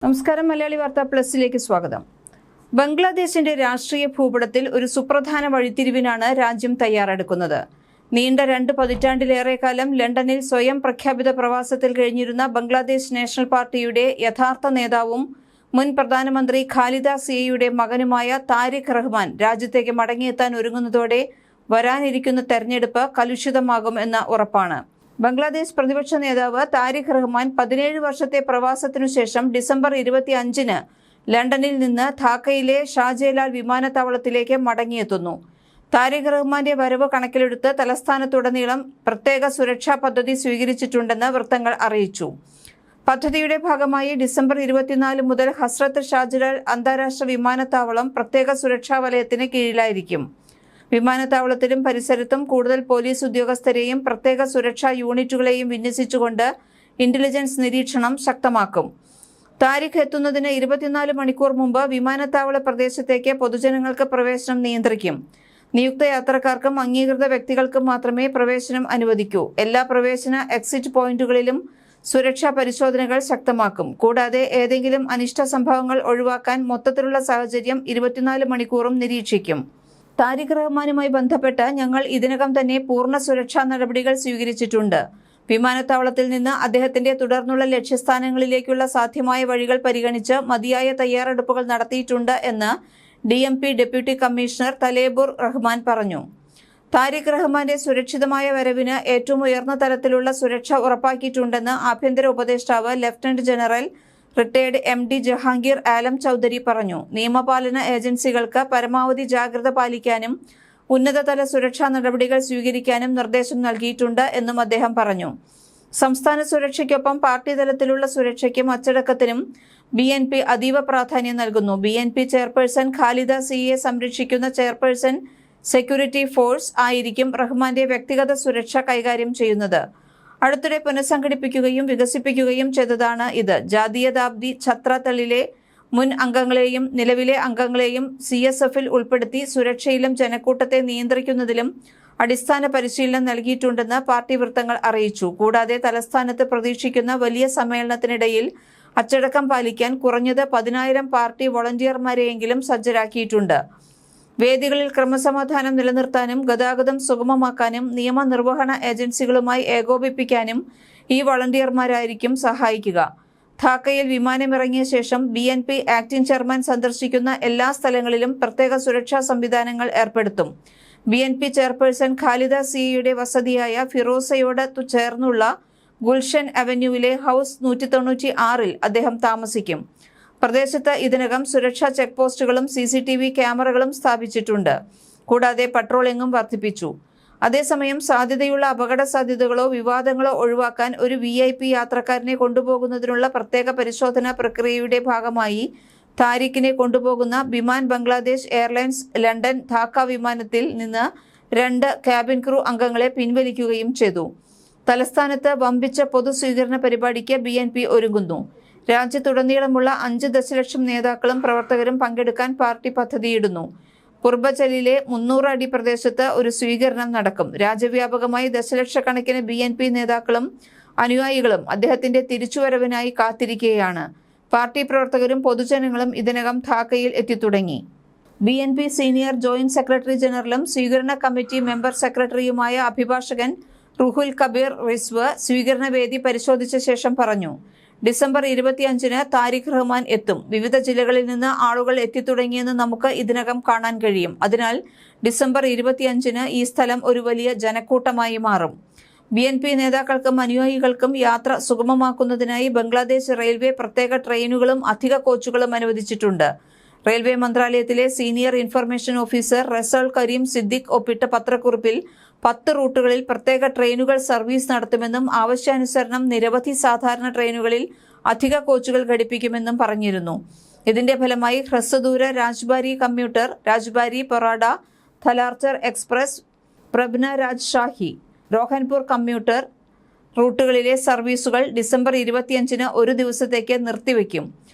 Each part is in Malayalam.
നമസ്കാരം. മലയാളി വാർത്ത പ്ലസിലേക്ക് സ്വാഗതം. ബംഗ്ലാദേശിന്റെ രാഷ്ട്രീയ ഭൂപടത്തിൽ ഒരു സുപ്രധാന വഴിത്തിരിവിനാണ് രാജ്യം തയ്യാറെടുക്കുന്നത്. നീണ്ട 2 പതിറ്റാണ്ടിലേറെ കാലം ലണ്ടനിൽ സ്വയം പ്രഖ്യാപിത പ്രവാസത്തിൽ കഴിഞ്ഞിരുന്ന ബംഗ്ലാദേശ് നാഷണൽ പാർട്ടിയുടെ യഥാർത്ഥ നേതാവും മുൻ പ്രധാനമന്ത്രി ഖാലിദ സിയയുടെ മകനുമായ താരിഖ് റഹ്മാൻ രാജ്യത്തേക്ക് മടങ്ങിയെത്താൻ ഒരുങ്ങുന്നതോടെ വരാനിരിക്കുന്ന തെരഞ്ഞെടുപ്പ് കലുഷിതമാകും എന്ന ഉറപ്പാണ്. ബംഗ്ലാദേശ് പ്രതിപക്ഷ നേതാവ് താരിഖ് റഹ്മാൻ 17 വർഷത്തെ പ്രവാസത്തിനു ശേഷം ഡിസംബർ 25-ന് ലണ്ടനിൽ നിന്ന് ധാക്കയിലെ ഷാജലാൽ വിമാനത്താവളത്തിലേക്ക് മടങ്ങിയെത്തുന്നു. താരിഖ് റഹ്മാന്റെ വരവ് കണക്കിലെടുത്ത് തലസ്ഥാനത്തുടനീളം പ്രത്യേക സുരക്ഷാ പദ്ധതി സ്വീകരിച്ചിട്ടുണ്ടെന്ന് വൃത്തങ്ങൾ അറിയിച്ചു. പദ്ധതിയുടെ ഭാഗമായി ഡിസംബർ 24 മുതൽ ഹസ്രത്ത് ഷാജലാൽ അന്താരാഷ്ട്ര വിമാനത്താവളം പ്രത്യേക സുരക്ഷാ വലയത്തിന് കീഴിലായിരിക്കും. വിമാനത്താവളത്തിലും പരിസരത്തും കൂടുതൽ പോലീസ് ഉദ്യോഗസ്ഥരെയും പ്രത്യേക സുരക്ഷാ യൂണിറ്റുകളെയും വിന്യസിച്ചുകൊണ്ട് ഇന്റലിജൻസ് നിരീക്ഷണം ശക്തമാക്കും. താരിഖ് എത്തുന്നതിന് 24 മണിക്കൂർ മുമ്പ് വിമാനത്താവള പ്രദേശത്തേക്ക് പൊതുജനങ്ങൾക്ക് പ്രവേശനം നിയന്ത്രിക്കും. നിയുക്ത യാത്രക്കാർക്കും അംഗീകൃത വ്യക്തികൾക്കും മാത്രമേ പ്രവേശനം അനുവദിക്കൂ. എല്ലാ പ്രവേശന എക്സിറ്റ് പോയിന്റുകളിലും സുരക്ഷാ പരിശോധനകൾ ശക്തമാക്കും. കൂടാതെ ഏതെങ്കിലും അനിഷ്ട സംഭവങ്ങൾ ഒഴിവാക്കാൻ മൊത്തത്തിലുള്ള സാഹചര്യം 24 മണിക്കൂറും നിരീക്ഷിക്കും. താരിഖ് റഹ്മാനുമായി ബന്ധപ്പെട്ട് ഞങ്ങൾ ഇതിനകം തന്നെ പൂർണ്ണ സുരക്ഷാ നടപടികൾ സ്വീകരിച്ചിട്ടുണ്ട്. വിമാനത്താവളത്തിൽ നിന്ന് അദ്ദേഹത്തിന്റെ തുടർന്നുള്ള ലക്ഷ്യസ്ഥാനങ്ങളിലേക്കുള്ള സാധ്യമായ വഴികൾ പരിഗണിച്ച് മതിയായ തയ്യാറെടുപ്പുകൾ നടത്തിയിട്ടുണ്ട് എന്ന് DMP ഡെപ്യൂട്ടി കമ്മീഷണർ തലേബുർ റഹ്മാൻ പറഞ്ഞു. താരിഖ് റഹ്മാന്റെ സുരക്ഷിതമായ വരവിന് ഏറ്റവും ഉയർന്ന തലത്തിലുള്ള സുരക്ഷ ഉറപ്പാക്കിയിട്ടുണ്ടെന്ന് ആഭ്യന്തര ഉപദേഷ്ടാവ് lieutenant general retired MD Jahangir Alam Chowdhury പറഞ്ഞു. നിയമപാലന ഏജൻസികൾക്ക് പരമാവധി ജാഗ്രത പാലിക്കാനും ഉന്നതതല സുരക്ഷാ നടപടികൾ സ്വീകരിക്കാനും നിർദ്ദേശം നൽകിയിട്ടുണ്ട് എന്നും അദ്ദേഹം പറഞ്ഞു. സംസ്ഥാന സുരക്ഷയ്ക്കൊപ്പം പാർട്ടി തലത്തിലുള്ള സുരക്ഷയ്ക്കും അച്ചടക്കത്തിനും BNP അതീവ പ്രാധാന്യം നൽകുന്നു. BNP ചെയർപേഴ്സൺ ഖാലിദ സിയെ സംരക്ഷിക്കുന്ന ചെയർപേഴ്സൺ സെക്യൂരിറ്റി ഫോഴ്സ് ആയിരിക്കും റഹ്മാന്റെ വ്യക്തിഗത സുരക്ഷ കൈകാര്യം ചെയ്യുന്നത്. അടുത്തിടെ പുനഃസംഘടിപ്പിക്കുകയും വികസിപ്പിക്കുകയും ചെയ്തതാണ് ഇത്. ജാതീയതാബ്ദി ഛത്രതളിലെ മുൻ അംഗങ്ങളെയും നിലവിലെ അംഗങ്ങളെയും CSFൽ ഉൾപ്പെടുത്തി സുരക്ഷയിലും ജനക്കൂട്ടത്തെ നിയന്ത്രിക്കുന്നതിലും അടിസ്ഥാന പരിശീലനം നൽകിയിട്ടുണ്ടെന്ന് പാർട്ടി വൃത്തങ്ങൾ അറിയിച്ചു. കൂടാതെ തലസ്ഥാനത്ത് പ്രതീക്ഷിക്കുന്ന വലിയ സമ്മേളനത്തിനിടയിൽ അച്ചടക്കം പാലിക്കാൻ കുറഞ്ഞത് 10,000 പാർട്ടി വോളണ്ടിയർമാരെയെങ്കിലും സജ്ജരാക്കിയിട്ടുണ്ട്. വേദികളിൽ ക്രമസമാധാനം നിലനിർത്താനും ഗതാഗതം സുഗമമാക്കാനും നിയമനിർവഹണ ഏജൻസികളുമായി ഏകോപിപ്പിക്കാനും ഈ വോളണ്ടിയർമാരായിരിക്കും സഹായിക്കുക. ധാക്കയിൽ വിമാനമിറങ്ങിയ ശേഷം BNP ആക്ടിംഗ് ചെയർമാൻ സന്ദർശിക്കുന്ന എല്ലാ സ്ഥലങ്ങളിലും പ്രത്യേക സുരക്ഷാ സംവിധാനങ്ങൾ ഏർപ്പെടുത്തും. BNP ചെയർപേഴ്സൺ ഖാലിദ സിയയുടെ വസതിയായ ഫിറോസയോട് ചേർന്നുള്ള ഗുൽഷൻ അവന്യൂവിലെ ഹൗസ് 196-ൽ അദ്ദേഹം താമസിക്കും. പ്രദേശത്ത് ഇതിനകം സുരക്ഷാ ചെക്ക് പോസ്റ്റുകളും CCTV ക്യാമറകളും സ്ഥാപിച്ചിട്ടുണ്ട്. കൂടാതെ പട്രോളിംഗും വർദ്ധിപ്പിച്ചു. അതേസമയം സാധ്യതയുള്ള അപകട സാധ്യതകളോ വിവാദങ്ങളോ ഒഴിവാക്കാൻ ഒരു VIP യാത്രക്കാരനെ കൊണ്ടുപോകുന്നതിനുള്ള പ്രത്യേക പരിശോധനാ പ്രക്രിയയുടെ ഭാഗമായി താരിഖിനെ കൊണ്ടുപോകുന്ന ബിമാൻ ബംഗ്ലാദേശ് എയർലൈൻസ് ലണ്ടൻ ധാക്ക വിമാനത്തിൽ നിന്ന് 2 ക്യാബിൻ ക്രൂ അംഗങ്ങളെ പിൻവലിക്കുകയും ചെയ്തു. തലസ്ഥാനത്ത് വമ്പിച്ച പൊതു സ്വീകരണ പരിപാടിക്ക് BNP ഒരുങ്ങുന്നു. രാജ്യത്തുടനീളമുള്ള 5 ദശലക്ഷം നേതാക്കളും പ്രവർത്തകരും പങ്കെടുക്കാൻ പാർട്ടി പദ്ധതിയിടുന്നു. പൂർബചലിലെ 300 അടി പ്രദേശത്ത് ഒരു സ്വീകരണം നടക്കും. രാജ്യവ്യാപകമായി ദശലക്ഷക്കണക്കിന് BNP നേതാക്കളും അനുയായികളും അദ്ദേഹത്തിന്റെ തിരിച്ചുവരവിനായി കാത്തിരിക്കുകയാണ്. പാർട്ടി പ്രവർത്തകരും പൊതുജനങ്ങളും ഇതിനകം ധാക്കയിൽ എത്തിത്തുടങ്ങി. BNP സീനിയർ ജോയിന്റ് സെക്രട്ടറി ജനറലും സ്വീകരണ കമ്മിറ്റി മെമ്പർ സെക്രട്ടറിയുമായ അഭിഭാഷകൻ റുഹുൽ കബീർ റിസ്വ് സ്വീകരണ വേദി പരിശോധിച്ച ശേഷം പറഞ്ഞു. ഡിസംബർ 25-ന് താരിഖ് റഹ്മാൻ എത്തും. വിവിധ ജില്ലകളിൽ നിന്ന് ആളുകൾ എത്തിത്തുടങ്ങിയെന്ന് നമുക്ക് ഇതിനകം കാണാൻ കഴിയും. അതിനാൽ ഡിസംബർ 25-ന് ഈ സ്ഥലം ഒരു വലിയ ജനക്കൂട്ടമായി മാറും. BNP നേതാക്കൾക്കും അനുയായികൾക്കും യാത്ര സുഗമമാക്കുന്നതിനായി ബംഗ്ലാദേശ് റെയിൽവേ പ്രത്യേക ട്രെയിനുകളും അധിക കോച്ചുകളും അനുവദിച്ചിട്ടുണ്ട്. റെയിൽവേ മന്ത്രാലയത്തിലെ senior information officer Russell Karim Siddique ഒപ്പിട്ട പത്രക്കുറിപ്പിൽ 10 റൂട്ടുകളിൽ പ്രത്യേക ട്രെയിനുകൾ സർവീസ് നടത്തുമെന്നും ആവശ്യാനുസരണം നിരവധി സാധാരണ ട്രെയിനുകളിൽ അധിക കോച്ചുകൾ ഘടിപ്പിക്കുമെന്നും പറഞ്ഞിരുന്നു. ഇതിന്റെ ഫലമായി ഹ്രസ്വദൂര രാജ്ബാരി കമ്മ്യൂട്ടർ, രാജ്ബാരി പൊറാഡ, ഥലാർച്ചർ എക്സ്പ്രസ്, പ്രബ്ന രാജ്ഷാഹി, റോഹൻപൂർ കമ്മ്യൂട്ടർ റൂട്ടുകളിലെ സർവീസുകൾ ഡിസംബർ 25-ന് ഒരു ദിവസത്തേക്ക് നിർത്തിവെക്കും.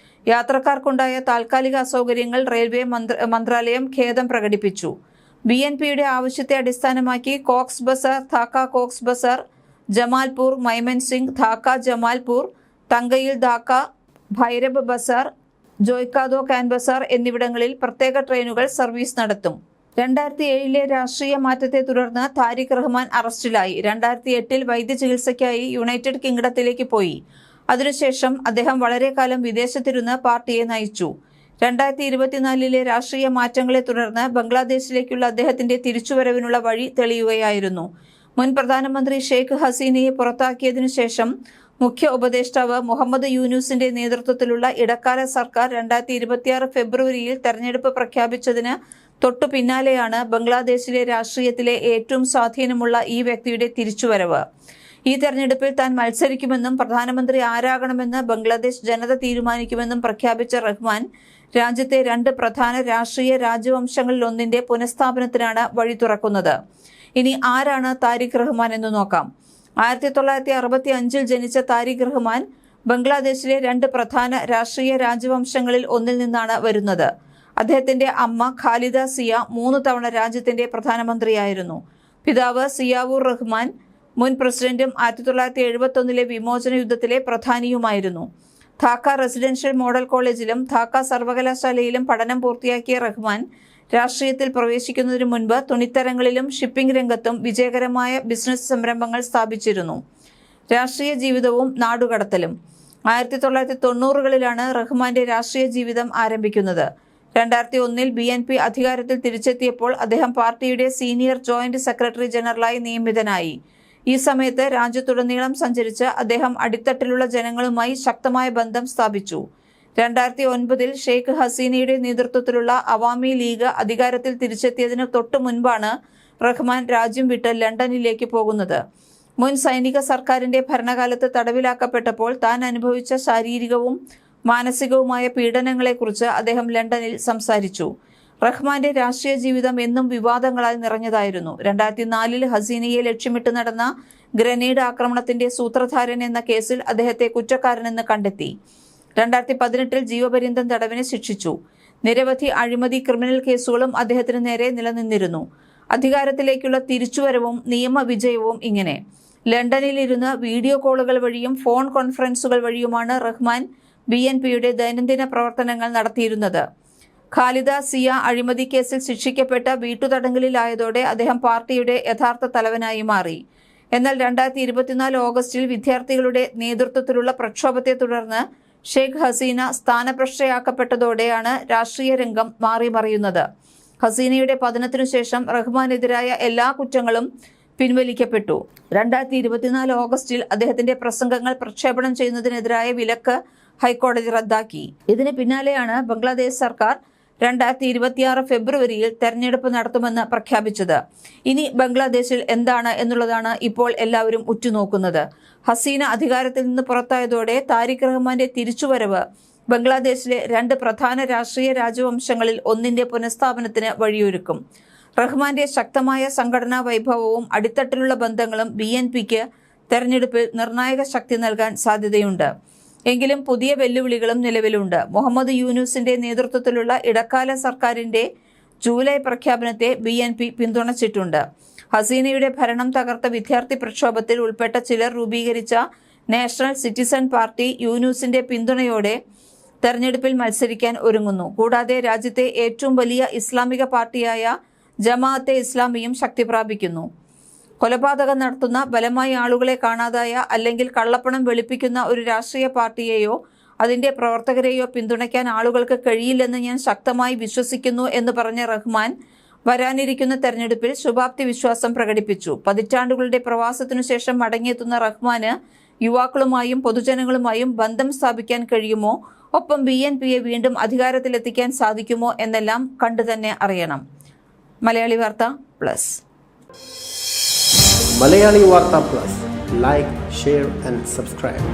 യാത്രക്കാർക്കുണ്ടായ താൽക്കാലിക അസൗകര്യങ്ങൾ റെയിൽവേ മന്ത്രാലയം ഖേദം പ്രകടിപ്പിച്ചു. BNPയുടെ ആവശ്യത്തെ അടിസ്ഥാനമാക്കി കോക്സ് ബസാർ, ധാക്ക കോക്സ് ബസാർ, ജമാൽപൂർ, മൈമൻസിംഗ്, ധാക്ക ജമാൽപൂർ, തങ്കയിൽ ധാക്ക, ഭൈരബ് ബസാർ, ജോയ്ക്കാദോ കാൻബസാർ എന്നിവിടങ്ങളിൽ പ്രത്യേക ട്രെയിനുകൾ സർവീസ് നടത്തും. 2007 രാഷ്ട്രീയ മാറ്റത്തെ തുടർന്ന് താരിഖ് റഹ്മാൻ അറസ്റ്റിലായി. 2008 വൈദ്യചികിത്സയ്ക്കായി യുണൈറ്റഡ് കിങ്ഡത്തിലേക്ക് പോയി. അതിനുശേഷം അദ്ദേഹം വളരെ കാലം വിദേശത്തിരുന്ന് പാർട്ടിയെ നയിച്ചു. 2024 രാഷ്ട്രീയ മാറ്റങ്ങളെ തുടർന്ന് ബംഗ്ലാദേശിലേക്കുള്ള അദ്ദേഹത്തിന്റെ തിരിച്ചുവരവിനുള്ള വഴി തെളിയുകയായിരുന്നു. മുൻ പ്രധാനമന്ത്രി ഷെയ്ഖ് ഹസീനയെ പുറത്താക്കിയതിനു ശേഷം മുഖ്യ ഉപദേഷ്ടാവ് മുഹമ്മദ് യൂനുസിന്റെ നേതൃത്വത്തിലുള്ള ഇടക്കാല സർക്കാർ 2026 ഫെബ്രുവരിയിൽ തെരഞ്ഞെടുപ്പ് പ്രഖ്യാപിച്ചതിന് തൊട്ടു പിന്നാലെയാണ് ബംഗ്ലാദേശിലെ രാഷ്ട്രീയത്തിലെ ഏറ്റവും സ്വാധീനമുള്ള ഈ വ്യക്തിയുടെ തിരിച്ചുവരവ്. ഈ തെരഞ്ഞെടുപ്പിൽ താൻ മത്സരിക്കുമെന്നും പ്രധാനമന്ത്രി ആരാകണമെന്ന് ബംഗ്ലാദേശ് ജനത തീരുമാനിക്കുമെന്നും പ്രഖ്യാപിച്ച റഹ്മാൻ രാജ്യത്തെ 2 പ്രധാന രാഷ്ട്രീയ രാജവംശങ്ങളിലൊന്നിന്റെ പുനഃസ്ഥാപനത്തിനാണ് വഴി തുറക്കുന്നത്. ഇനി ആരാണ് താരിഖ് റഹ്മാൻ എന്ന് നോക്കാം. 1965 ജനിച്ച താരിഖ് റഹ്മാൻ ബംഗ്ലാദേശിലെ 2 പ്രധാന രാഷ്ട്രീയ രാജവംശങ്ങളിൽ ഒന്നിൽ നിന്നാണ് വരുന്നത്. അദ്ദേഹത്തിന്റെ അമ്മ ഖാലിദ സിയ 3 തവണ രാജ്യത്തിന്റെ പ്രധാനമന്ത്രിയായിരുന്നു. പിതാവ് സിയാവുർ റഹ്മാൻ മുൻ പ്രസിഡന്റും 1971 വിമോചന യുദ്ധത്തിലെ പ്രധാനിയുമായിരുന്നു. ധാക്ക റെസിഡൻഷ്യൽ മോഡൽ കോളേജിലും ധാക്ക സർവകലാശാലയിലും പഠനം പൂർത്തിയാക്കിയ റഹ്മാൻ രാഷ്ട്രീയത്തിൽ പ്രവേശിക്കുന്നതിനു മുൻപ് തുണിത്തരങ്ങളിലും ഷിപ്പിംഗ് രംഗത്തും വിജയകരമായ ബിസിനസ് സംരംഭങ്ങൾ സ്ഥാപിച്ചിരുന്നു. രാഷ്ട്രീയ ജീവിതവും നാടുകടത്തലും. 1990കളിലാണ് റഹ്മാന്റെ രാഷ്ട്രീയ ജീവിതം ആരംഭിക്കുന്നത്. 2001 BNP അധികാരത്തിൽ തിരിച്ചെത്തിയപ്പോൾ അദ്ദേഹം പാർട്ടിയുടെ സീനിയർ ജോയിന്റ് സെക്രട്ടറി ജനറലായി നിയമിതനായി. ഈ സമയത്ത് രാജ്യത്തുടനീളം സഞ്ചരിച്ച് അദ്ദേഹം അടിത്തട്ടിലുള്ള ജനങ്ങളുമായി ശക്തമായ ബന്ധം സ്ഥാപിച്ചു. 2009 ഷെയ്ഖ് ഹസീനയുടെ നേതൃത്വത്തിലുള്ള അവാമി ലീഗ് അധികാരത്തിൽ തിരിച്ചെത്തിയതിന് തൊട്ടു മുൻപാണ് റഹ്മാൻ രാജ്യം വിട്ട് ലണ്ടനിലേക്ക് പോകുന്നത്. മുൻ സൈനിക സർക്കാരിന്റെ ഭരണകാലത്ത് തടവിലാക്കപ്പെട്ടപ്പോൾ താൻ അനുഭവിച്ച ശാരീരികവും മാനസികവുമായ പീഡനങ്ങളെക്കുറിച്ച് അദ്ദേഹം ലണ്ടനിൽ സംസാരിച്ചു. റഹ്മാന്റെ രാഷ്ട്രീയ ജീവിതം എന്നും വിവാദങ്ങളാൽ നിറഞ്ഞതായിരുന്നു. 2004 ഹസീനയെ ലക്ഷ്യമിട്ട് നടന്ന ഗ്രനേഡ് ആക്രമണത്തിന്റെ സൂത്രധാരൻ എന്ന കേസിൽ അദ്ദേഹത്തെ കുറ്റക്കാരനെന്ന് കണ്ടെത്തി. 2018 ജീവപര്യന്തം തടവിന് ശിക്ഷിച്ചു. നിരവധി അഴിമതി ക്രിമിനൽ കേസുകളും അദ്ദേഹത്തിന് നേരെ നിലനിന്നിരുന്നു. അധികാരത്തിലേക്കുള്ള തിരിച്ചുവരവും നിയമവിജയവും ഇങ്ങനെ. ലണ്ടനിലിരുന്ന് വീഡിയോ കോളുകൾ വഴിയും ഫോൺ കോൺഫറൻസുകൾ വഴിയുമാണ് റഹ്മാൻ BNPയുടെ ദൈനംദിന പ്രവർത്തനങ്ങൾ നടത്തിയിരുന്നത്. ഖാലിദ സിയ അഴിമതി കേസിൽ ശിക്ഷിക്കപ്പെട്ട വീട്ടുതടങ്കലിലായതോടെ അദ്ദേഹം പാർട്ടിയുടെ യഥാർത്ഥ തലവനായി മാറി. എന്നാൽ 2024 ഓഗസ്റ്റിൽ വിദ്യാർത്ഥികളുടെ നേതൃത്വത്തിലുള്ള പ്രക്ഷോഭത്തെ തുടർന്ന് ഷെയ്ഖ് ഹസീന സ്ഥാനഭ്രഷ്ടയാക്കപ്പെട്ടതോടെയാണ് രാഷ്ട്രീയ രംഗം മാറിമറിയുന്നത്. ഹസീനയുടെ പതനത്തിനു ശേഷം റഹ്മാനെതിരായ എല്ലാ കുറ്റങ്ങളും പിൻവലിക്കപ്പെട്ടു. 2024 ഓഗസ്റ്റിൽ അദ്ദേഹത്തിന്റെ പ്രസംഗങ്ങൾ പ്രക്ഷേപണം ചെയ്യുന്നതിനെതിരായ വിലക്ക് ഹൈക്കോടതി റദ്ദാക്കി. ഇതിന് പിന്നാലെയാണ് ബംഗ്ലാദേശ് സർക്കാർ 2026 ഫെബ്രുവരിയിൽ തെരഞ്ഞെടുപ്പ് നടത്തുമെന്ന് പ്രഖ്യാപിച്ചത്. ഇനി ബംഗ്ലാദേശിൽ എന്താണ് എന്നുള്ളതാണ് ഇപ്പോൾ എല്ലാവരും ഉറ്റുനോക്കുന്നത്. ഹസീന അധികാരത്തിൽ നിന്ന് പുറത്തായതോടെ താരിഖ് റഹ്മാന്റെ തിരിച്ചുവരവ് ബംഗ്ലാദേശിലെ 2 പ്രധാന രാഷ്ട്രീയ രാജവംശങ്ങളിൽ ഒന്നിന്റെ പുനഃസ്ഥാപനത്തിന് വഴിയൊരുക്കും. റഹ്മാന്റെ ശക്തമായ സംഘടനാ വൈഭവവും അടിത്തട്ടിലുള്ള ബന്ധങ്ങളും BNPക്ക് തെരഞ്ഞെടുപ്പിൽ നിർണായക ശക്തി നൽകാൻ സാധ്യതയുണ്ട്. എങ്കിലും പുതിയ വെല്ലുവിളികളും നിലവിലുണ്ട്. മുഹമ്മദ് യൂനുസിന്റെ നേതൃത്വത്തിലുള്ള ഇടക്കാല സർക്കാരിന്റെ ജൂലൈ പ്രഖ്യാപനത്തെ BNP പിന്തുണച്ചിട്ടുണ്ട്. ഹസീനയുടെ ഭരണം തകർത്ത വിദ്യാർത്ഥി പ്രക്ഷോഭത്തിൽ ഉൾപ്പെട്ട ചിലർ രൂപീകരിച്ച നാഷണൽ സിറ്റിസൺ പാർട്ടി യൂനുസിന്റെ പിന്തുണയോടെ തെരഞ്ഞെടുപ്പിൽ മത്സരിക്കാൻ ഒരുങ്ങുന്നു. കൂടാതെ രാജ്യത്തെ ഏറ്റവും വലിയ ഇസ്ലാമിക പാർട്ടിയായ ജമാഅത്തെ ഇസ്ലാമിയും ശക്തി പ്രാപിക്കുന്നു. കൊലപാതകം നടത്തുന്ന, ബലമായി ആളുകളെ കാണാതായ അല്ലെങ്കിൽ കള്ളപ്പണം വെളുപ്പിക്കുന്ന ഒരു രാഷ്ട്രീയ പാർട്ടിയെയോ അതിന്റെ പ്രവർത്തകരെയോ പിന്തുണയ്ക്കാൻ ആളുകൾക്ക് കഴിയില്ലെന്ന് ഞാൻ ശക്തമായി വിശ്വസിക്കുന്നു എന്ന് പറഞ്ഞ റഹ്മാൻ വരാനിരിക്കുന്ന തെരഞ്ഞെടുപ്പിൽ ശുഭാപ്തി വിശ്വാസം പ്രകടിപ്പിച്ചു. പതിറ്റാണ്ടുകളുടെ പ്രവാസത്തിനു ശേഷം മടങ്ങിയെത്തുന്ന റഹ്മാന് യുവാക്കളുമായും പൊതുജനങ്ങളുമായും ബന്ധം സ്ഥാപിക്കാൻ കഴിയുമോ, ഒപ്പം BNPയെ വീണ്ടും അധികാരത്തിലെത്തിക്കാൻ സാധിക്കുമോ എന്നെല്ലാം കണ്ടുതന്നെ അറിയണം. മലയാളി വാർത്ത plus. Malayali Warta Plus. Like, share and subscribe.